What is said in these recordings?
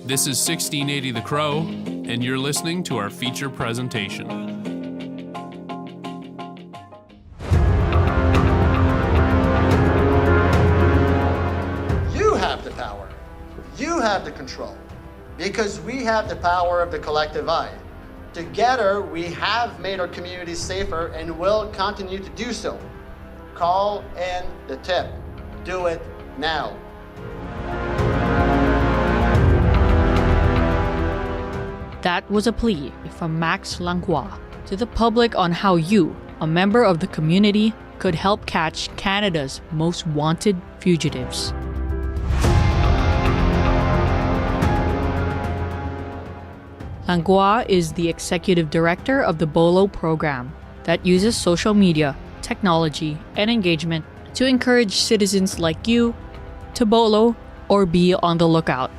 This is 1680 The Crow, and you're listening to our feature presentation. You have the power. You have the control. Because we have the power of the collective I. Together, we have made our communities safer and will continue to do so. Call in the tip. Do it now. That was a plea from Max Langlois to the public on how you, a member of the community, could help catch Canada's most wanted fugitives. Langlois is the executive director of the BOLO program that uses social media, technology, and engagement to encourage citizens like you to BOLO or be on the lookout.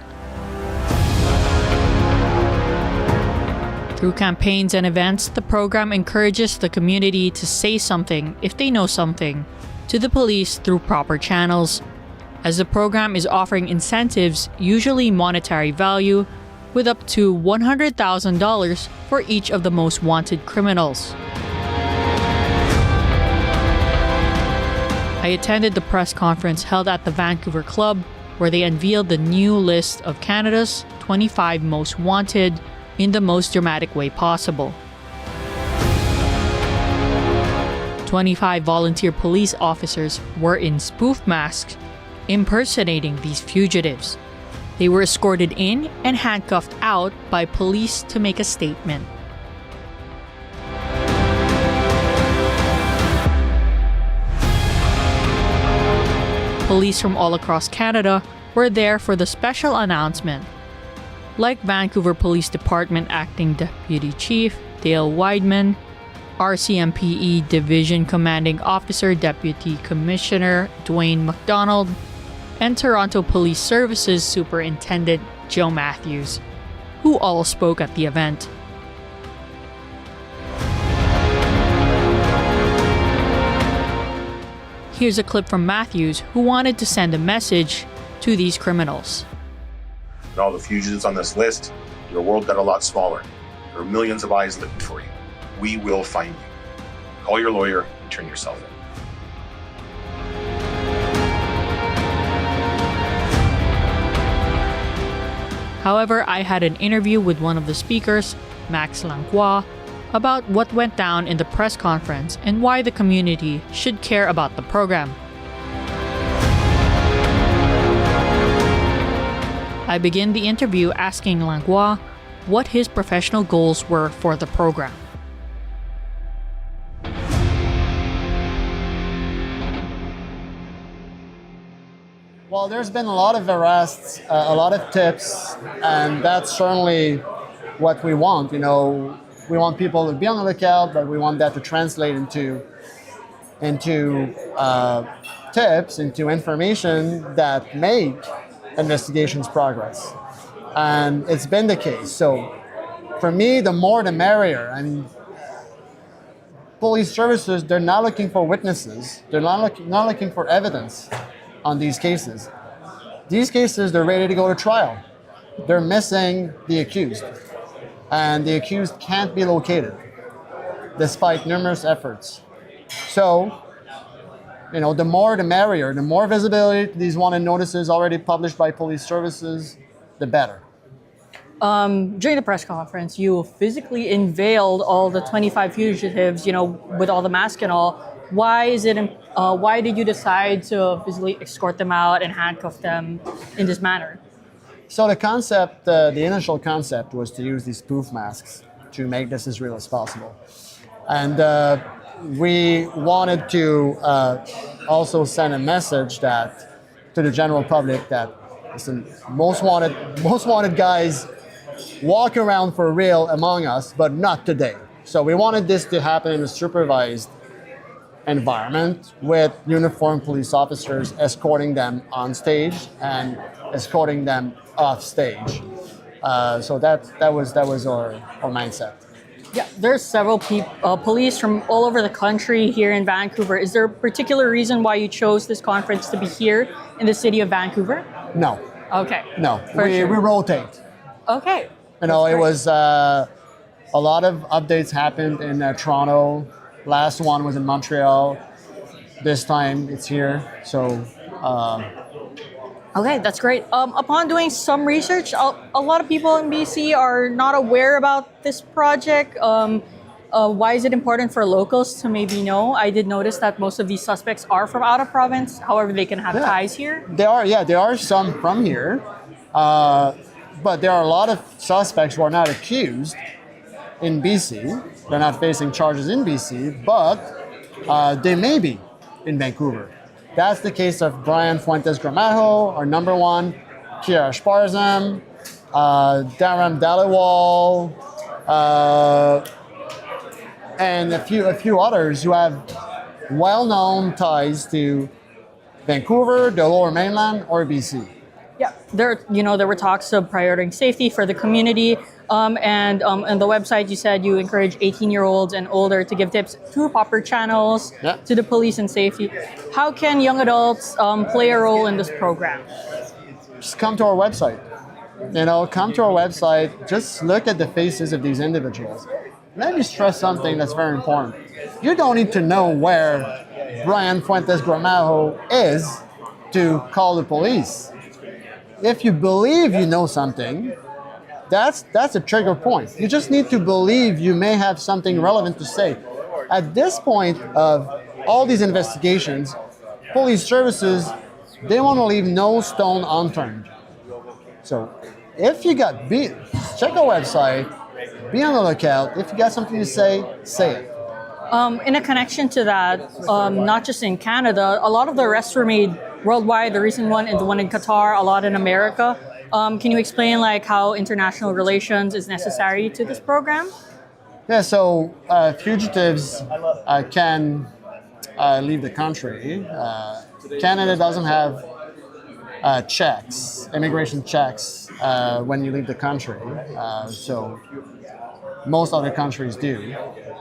Through campaigns and events, the program encourages the community to say something if they know something to the police through proper channels, as the program is offering incentives, usually monetary value, with up to $100,000 for each of the most wanted criminals. I attended the press conference held at the Vancouver Club, where they unveiled the new list of Canada's 25 most wanted in the most dramatic way possible. 25 volunteer police officers were in spoof masks, impersonating these fugitives. They were escorted in and handcuffed out by police to make a statement. Police from all across Canada were there for the special announcement, like Vancouver Police Department Acting Deputy Chief Dale Weidman, RCMPE Division Commanding Officer Deputy Commissioner Dwayne McDonald, and Toronto Police Services Superintendent Joe Matthews, who all spoke at the event. Here's a clip from Matthews, who wanted to send a message to these criminals. And all the fugitives on this list, your world got a lot smaller. There are millions of eyes looking for you. We will find you. Call your lawyer and turn yourself in. However, I had an interview with one of the speakers, Max Langlois, about what went down in the press conference and why the community should care about the program. I begin the interview asking Langlois what his professional goals were for the program. Well, there's been a lot of arrests, a lot of tips, and that's certainly what we want. You know, we want people to be on the lookout, but we want that to translate into tips, into information that make investigations progress. And it's been the case. So for me, the more the merrier. And police services, they're not looking for witnesses. They're not looking for evidence on these cases. These cases, they're ready to go to trial. They're missing the accused. And the accused can't be located, despite numerous efforts. So, you know, the more the merrier, the more visibility to these wanted notices already published by police services, the better. During the press conference, you physically unveiled all the 25 fugitives, you know, with all the masks and all. Why did you decide to physically escort them out and handcuff them in this manner? So the concept, the initial concept was to use these spoof masks to make this as real as possible. And we wanted to also send a message that to the general public that, listen, most wanted guys walk around for real among us, but not today. So we wanted this to happen in a supervised environment with uniformed police officers escorting them on stage and escorting them off stage. So that was our mindset. Yeah, there's several police from all over the country here in Vancouver. Is there a particular reason why you chose this conference to be here in the city of Vancouver? No. Okay. No, we rotate. Okay. You know, That's it great. was a lot of updates happened in Toronto. Last one was in Montreal. This time it's here. So Okay, that's great. Upon doing some research, a lot of people in BC are not aware about this project. Why is it important for locals to maybe know? I did notice that most of these suspects are from out of province. However, they can have Yeah. ties here. there are some from here, but there are a lot of suspects who are not accused in BC. They're not facing charges in BC, but they may be in Vancouver. That's the case of Brian Fuentes Gramajo, our number one, Kiara Sparzam, Daram Daliwal, and a few others who have well-known ties to Vancouver, the Lower Mainland, or BC. Yeah, there were talks of prioritizing safety for the community, and on the website you said you encourage 18-year-olds and older to give tips through proper channels Yeah. to the police and safety. How can young adults play a role in this program? Just come to our website. Come to our website. Just look at the faces of these individuals. Let me stress something that's very important. You don't need to know where Brian Fuentes Gramajo is to call the police. If you believe you know something, that's a trigger point. You just need to believe you may have something relevant to say. At this point of all these investigations, police services, they want to leave no stone unturned. So if you got beat, check our website, be on the lookout. If you got something to say it. In a connection to that, not just in Canada, a lot of the arrests were made worldwide. The recent one is the one in Qatar, a lot in America. Can you explain how international relations is necessary to this program? Yeah, so fugitives can leave the country. Canada doesn't have checks, immigration checks, when you leave the country. So most other countries do.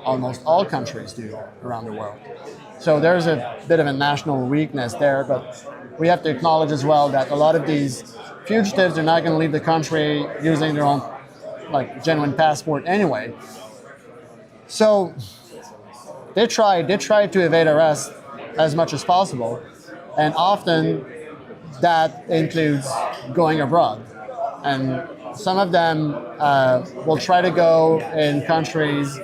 Almost all countries do around the world. So there's a bit of a national weakness there, but we have to acknowledge as well that a lot of these fugitives are not going to leave the country using their own genuine passport anyway. So they try to evade arrest as much as possible, and often that includes going abroad. And some of them will try to go in countries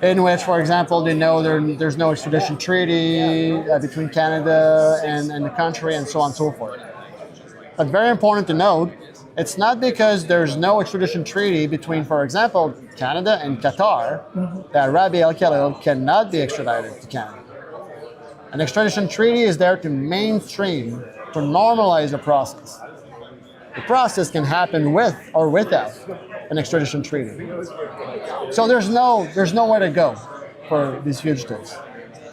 in which, for example, they know there's no extradition treaty between Canada and the country, and so on and so forth. But very important to note, it's not because there's no extradition treaty between, for example, Canada and Qatar, that Rabi al-Khalil cannot be extradited to Canada. An extradition treaty is there to mainstream, to normalize the process. The process can happen with or without an extradition treaty. So there's nowhere to go for these fugitives.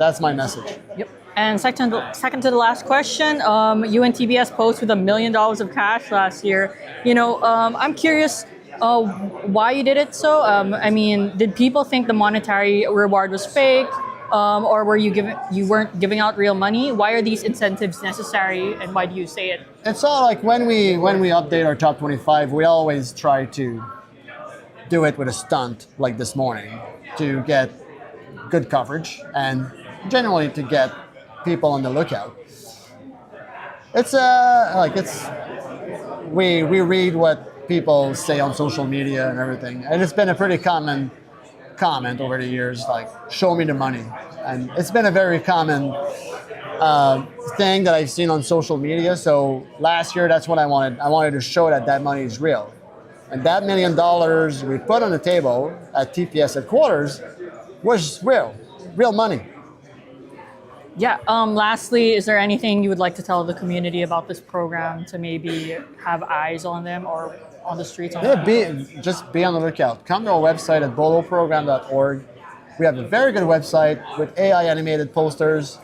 That's my message. Yep. And second to the last question, UNTBS posted $1 million of cash last year. I'm curious why you did it so. Did people think the monetary reward was fake? Or you weren't giving out real money? Why are these incentives necessary, and why do you say it? It's all when we update our top 25, we always try to do it with a stunt like this morning to get good coverage and generally to get people on the lookout. We read what people say on social media and everything, and it's been a pretty common comment over the years, show me the money. And it's been a very common thing that I've seen on social media. So last year, that's what I wanted. I wanted to show that money is real. And that $1 million we put on the table at TPS headquarters was real money. Yeah. Lastly, is there anything you would like to tell the community about this program to maybe have eyes on them or on the streets? Just be on the lookout. Come to our website at boloprogram.org. We have a very good website with AI animated posters.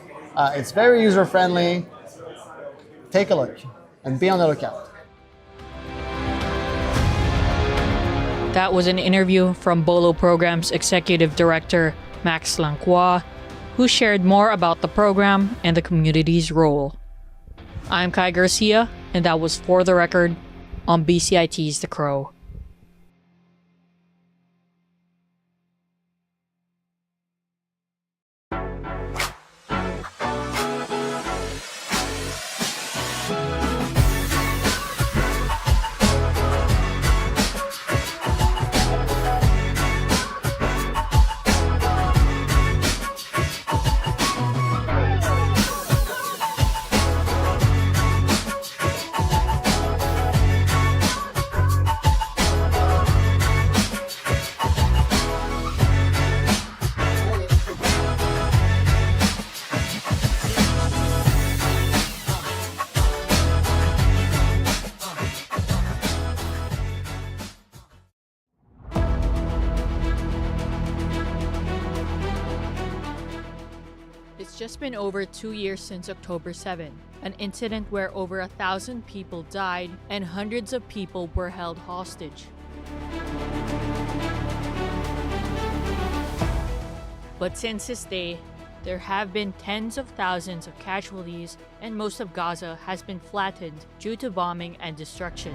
It's very user friendly. Take a look and be on the lookout. That was an interview from Bolo Program's Executive Director, Max Langlois, who shared more about the program and the community's role. I'm Kai Garcia, and that was For the Record on BCIT's The Crow. It's just been over 2 years since October 7, an incident where over 1,000 people died and hundreds of people were held hostage. But since this day, there have been tens of thousands of casualties, and most of Gaza has been flattened due to bombing and destruction.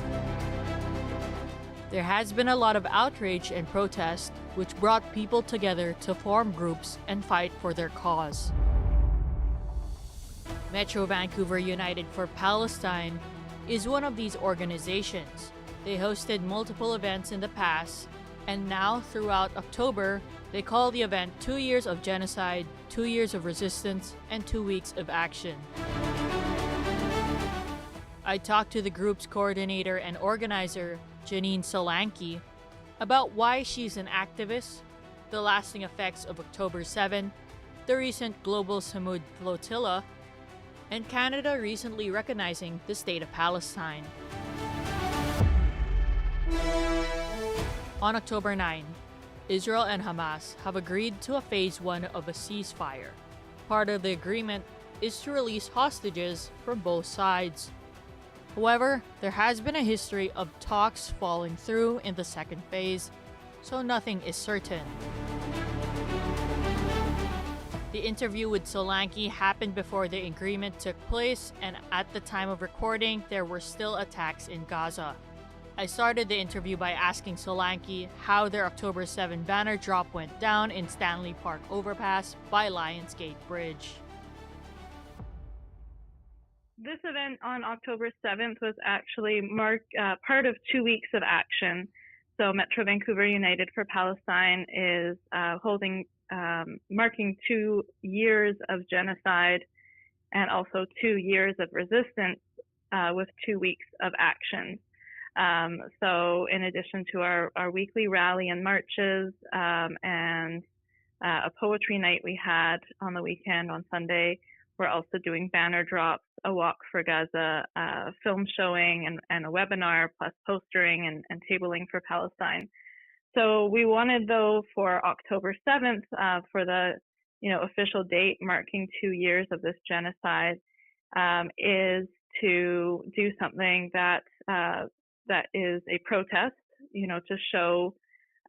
There has been a lot of outrage and protest, which brought people together to form groups and fight for their cause. Metro Vancouver United for Palestine is one of these organizations. They hosted multiple events in the past, and now throughout October, they call the event 2 years of genocide, 2 years of resistance, and 2 weeks of action. I talked to the group's coordinator and organizer, Janine Solanki, about why she's an activist, the lasting effects of October 7, the recent global Samud flotilla, and Canada recently recognizing the state of Palestine. On October 9, Israel and Hamas have agreed to a phase 1 of a ceasefire. Part of the agreement is to release hostages from both sides. However, there has been a history of talks falling through in the second phase, so nothing is certain. The interview with Solanki happened before the agreement took place, and at the time of recording, there were still attacks in Gaza. I started the interview by asking Solanki how their October 7 banner drop went down in Stanley Park Overpass by Lionsgate Bridge. This event on October 7th was actually part of 2 weeks of action. So Metro Vancouver United for Palestine is marking 2 years of genocide and also 2 years of resistance with 2 weeks of action. So in addition to our weekly rally and marches and a poetry night we had on the weekend on Sunday, we're also doing banner drops, a walk for Gaza, film showing and a webinar, plus postering and tabling for Palestine. So we wanted, though, for October 7th, for the official date marking 2 years of this genocide, is to do something that is a protest, to show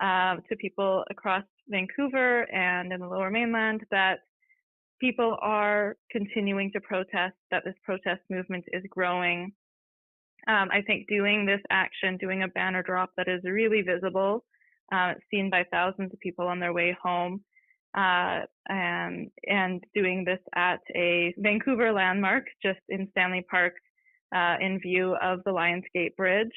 to people across Vancouver and in the Lower Mainland that people are continuing to protest, that this protest movement is growing. I think doing this action, doing a banner drop that is really visible, seen by thousands of people on their way home, and doing this at a Vancouver landmark just in Stanley Park, in view of the Lionsgate Bridge,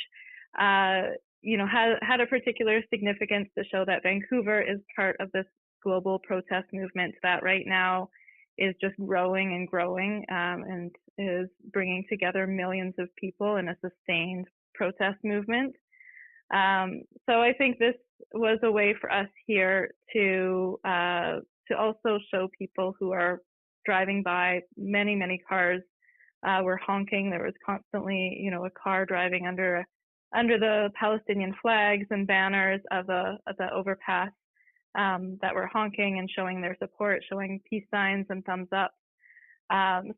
had a particular significance to show that Vancouver is part of this global protest movement that right now is just growing and growing, and is bringing together millions of people in a sustained protest movement. So I think this was a way for us here to also show people who are driving by. Many cars were honking. There was constantly, a car driving under the Palestinian flags and banners of the overpass, that were honking and showing their support, showing peace signs and thumbs up.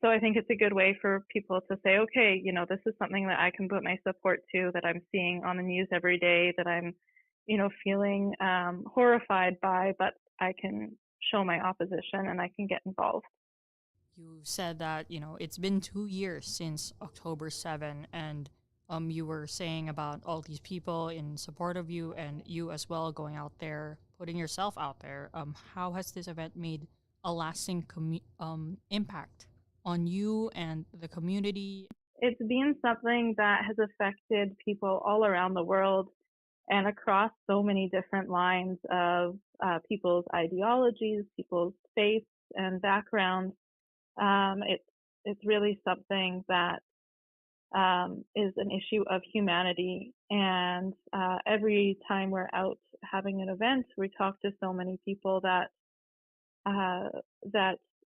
So I think it's a good way for people to say, okay, this is something that I can put my support to, that I'm seeing on the news every day, that I'm, feeling horrified by, but I can show my opposition and I can get involved. You said that, it's been 2 years since October 7, and you were saying about all these people in support of you and you as well going out there, putting yourself out there. How has this event made a lasting impact on you and the community? It's been something that has affected people all around the world and across so many different lines of people's ideologies, people's faiths and backgrounds. It's really something that is an issue of humanity. And every time we're out having an event, we talk to so many people that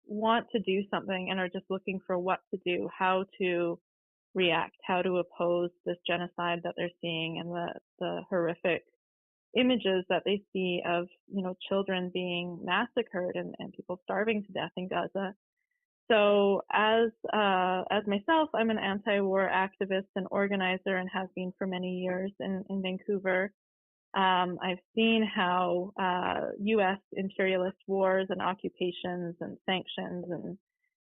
want to do something and are just looking for what to do, how to react, how to oppose this genocide that they're seeing and the horrific images that they see of, children being massacred and people starving to death in Gaza. So as myself, I'm an anti-war activist and organizer and have been for many years in Vancouver. I've seen how U.S. imperialist wars and occupations and sanctions and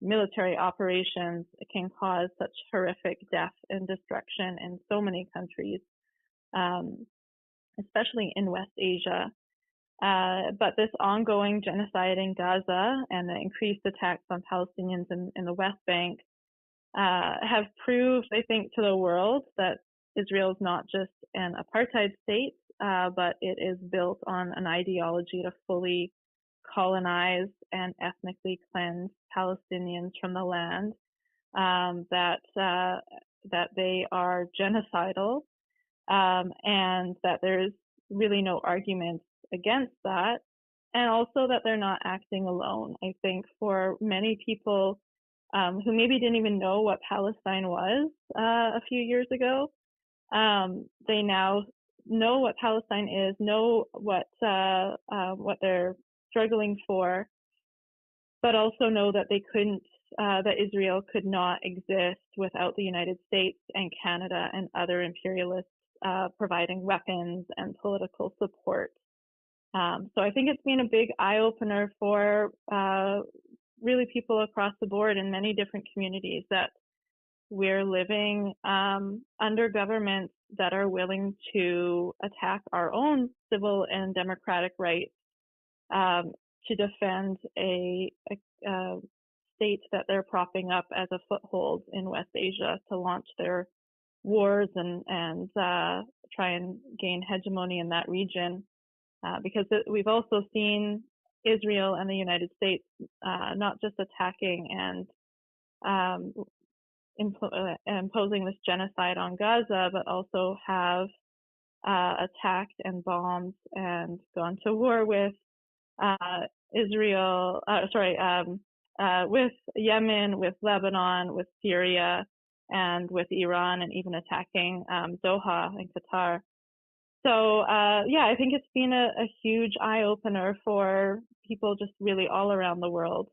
military operations can cause such horrific death and destruction in so many countries, especially in West Asia. But this ongoing genocide in Gaza and the increased attacks on Palestinians in the West Bank have proved, I think, to the world that Israel is not just an apartheid state, but it is built on an ideology to fully colonize and ethnically cleanse Palestinians from the land, that they are genocidal, and that there's really no argument against that, and also that they're not acting alone. I think for many people who maybe didn't even know what Palestine was a few years ago, they now know what Palestine is, know what they're struggling for, but also know that they couldn't, that Israel could not exist without the United States and Canada and other imperialists providing weapons and political support. So I think it's been a big eye-opener for really people across the board in many different communities that we're living under governments that are willing to attack our own civil and democratic rights to defend a state that they're propping up as a foothold in West Asia to launch their wars and try and gain hegemony in that region. Because we've also seen Israel and the United States not just attacking and imposing this genocide on Gaza, but also have attacked and bombed and gone to war with with Yemen, with Lebanon, with Syria, and with Iran, and even attacking Doha and Qatar. So I think it's been a huge eye-opener for people just really all around the world.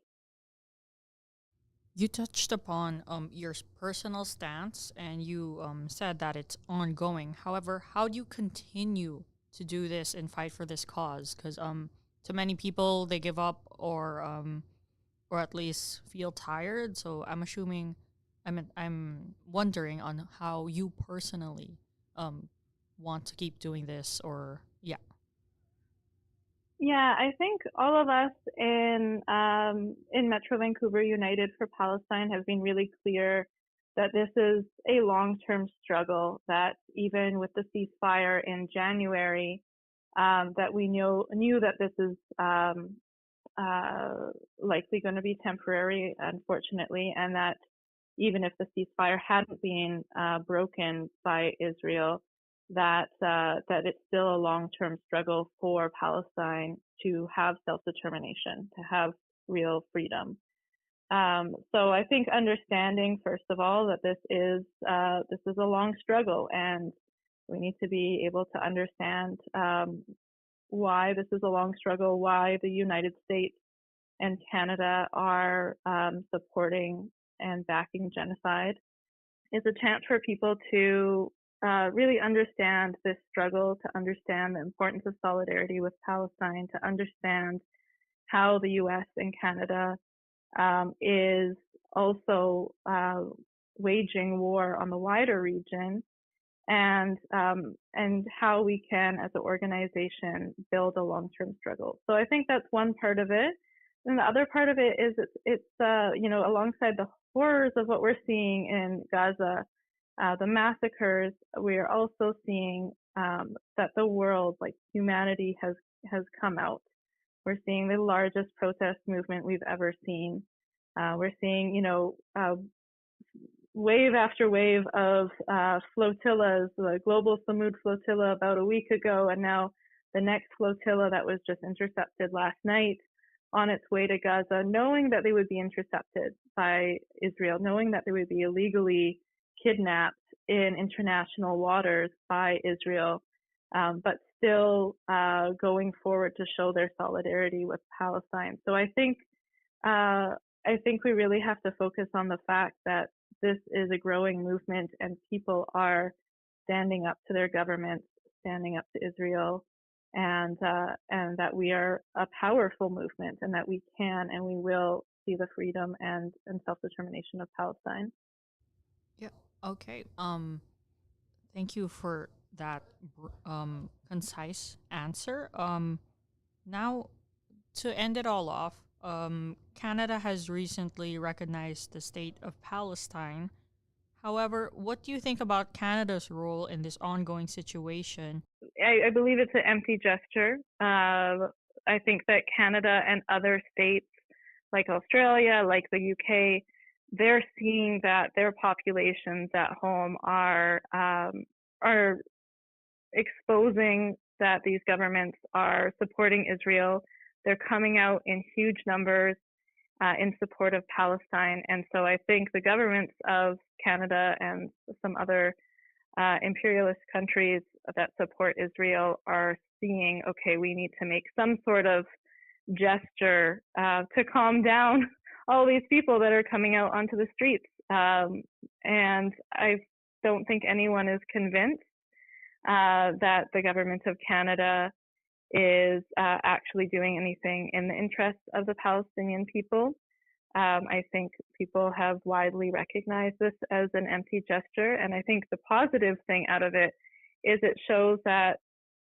You touched upon your personal stance, and you said that it's ongoing. However, how do you continue to do this and fight for this cause? Because to many people, they give up or at least feel tired. So I'm wondering on how you personally want to keep doing this, or yeah. Yeah, I think all of us in Metro Vancouver United for Palestine have been really clear that this is a long-term struggle, that even with the ceasefire in January, that we knew that this is likely going to be temporary, unfortunately, and that even if the ceasefire hadn't been broken by Israel, that it's still a long-term struggle for Palestine to have self-determination, to have real freedom. So I think understanding, first of all, that this is a long struggle, and we need to be able to understand why this is a long struggle, why the United States and Canada are supporting and backing genocide. It's a chance for people to really understand this struggle, to understand the importance of solidarity with Palestine, to understand how the U.S. and Canada is also waging war on the wider region, and how we can, as an organization, build a long-term struggle. So I think that's one part of it. And the other part of it is it's alongside the horrors of what we're seeing in Gaza, the massacres, we are also seeing that the world, like humanity, has come out. We're seeing the largest protest movement we've ever seen. We're seeing, wave after wave of flotillas, the global Samud flotilla about a week ago, and now the next flotilla that was just intercepted last night on its way to Gaza, knowing that they would be intercepted by Israel, knowing that they would be illegally kidnapped in international waters by Israel, but still going forward to show their solidarity with Palestine. So I think we really have to focus on the fact that this is a growing movement and people are standing up to their governments, standing up to Israel, and that we are a powerful movement and that we can and we will see the freedom and self-determination of Palestine. Yeah. Okay. Thank you for that concise answer. Now, to end it all off, Canada has recently recognized the state of Palestine. However, what do you think about Canada's role in this ongoing situation? I believe it's an empty gesture. I think that Canada and other states like Australia, like the UK, they're seeing that their populations at home are exposing that these governments are supporting Israel. They're coming out in huge numbers in support of Palestine. And so I think the governments of Canada and some other imperialist countries that support Israel are seeing, okay, we need to make some sort of gesture to calm down all these people that are coming out onto the streets. And I don't think anyone is convinced that the government of Canada is actually doing anything in the interests of the Palestinian people. I think people have widely recognized this as an empty gesture. And I think the positive thing out of it is it shows that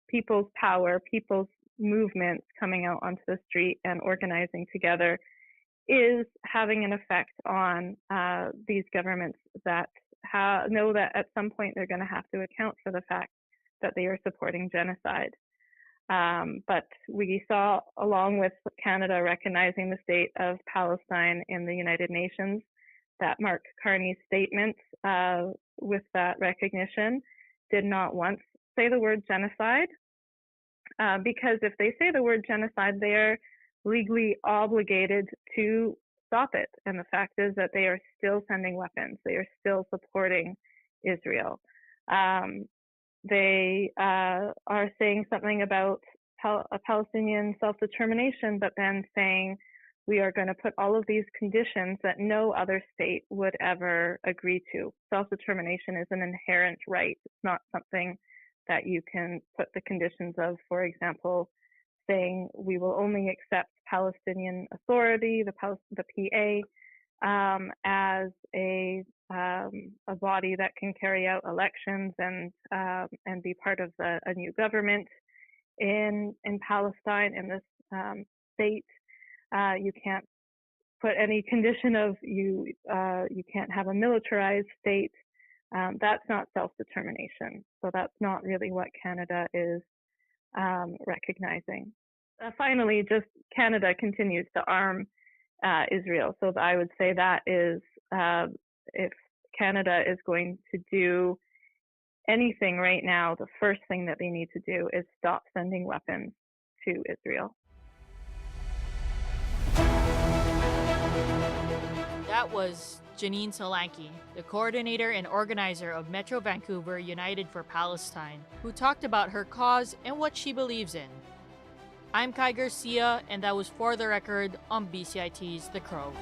people's power, people's movements coming out onto the street and organizing together is having an effect on these governments that know that at some point they're going to have to account for the fact that they are supporting genocide. But we saw, along with Canada recognizing the state of Palestine in the United Nations, that Mark Carney's statement with that recognition did not once say the word genocide, because if they say the word genocide, they are legally obligated to stop it. And the fact is that they are still sending weapons. They are still supporting Israel. They are saying something about a Palestinian self-determination, but then saying we are going to put all of these conditions that no other state would ever agree to. Self-determination is an inherent right. It's not something that you can put the conditions of, for example, saying we will only accept Palestinian Authority, the PA, as a body that can carry out elections and be part of a new government in Palestine, in this state. You can't put any condition of you can't have a militarized state. That's not self-determination. So that's not really what Canada is recognizing. Finally, just Canada continues to arm Israel. So I would say that is, if Canada is going to do anything right now, the first thing that they need to do is stop sending weapons to Israel. That was Janine Solanki, the coordinator and organizer of Metro Vancouver United for Palestine, who talked about her cause and what she believes in. I'm Kai Garcia, and that was For the Record on BCIT's The Crow.